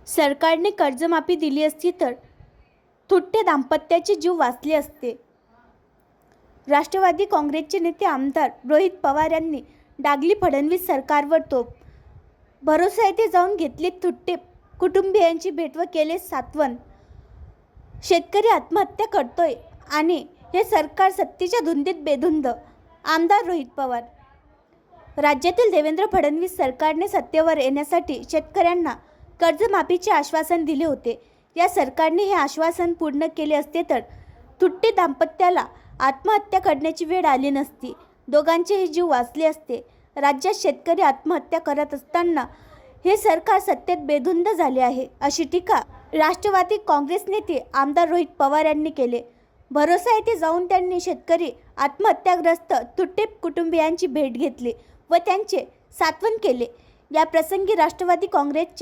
सरकारने कर्जमाफी दिली असती तर थुट्टे दाम्पत्याचे जीव वाचले असते. राष्ट्रवादी काँग्रेसचे नेते आमदार रोहित पवार यांनी डागली फडणवीस सरकारवर तोफ. भरोसा येथे जाऊन घेतली थुट्टे कुटुंबियांची भेट व केले सांत्वन. शेतकरी आत्महत्या करतोय आणि हे सरकार सत्तेच्या धुंदीत बेधुंद. आमदार रोहित पवार. राज्यातील देवेंद्र फडणवीस सरकारने सत्तेवर येण्यासाठी शेतकऱ्यांना कर्जमाफीचे आश्वासन दिले होते. या सरकारने हे आश्वासन पूर्ण केले असते तर थुट्टे दाम्पत्याला आत्महत्या करण्याची वेळ आली नसती. दोघांचेही जीव वाचले असते. राज्यात शेतकरी आत्महत्या करत असताना हे सरकार सत्तेत बेधुंद झाले आहे, अशी टीका राष्ट्रवादी काँग्रेस नेते आमदार रोहित पवार यांनी केले. भरोसा येथे जाऊन त्यांनी शेतकरी आत्महत्याग्रस्त थुट्टे कुटुंबियांची भेट घेतली व त्यांचे सांत्वन केले. या प्रसंगी राष्ट्रवादी काँग्रेसचे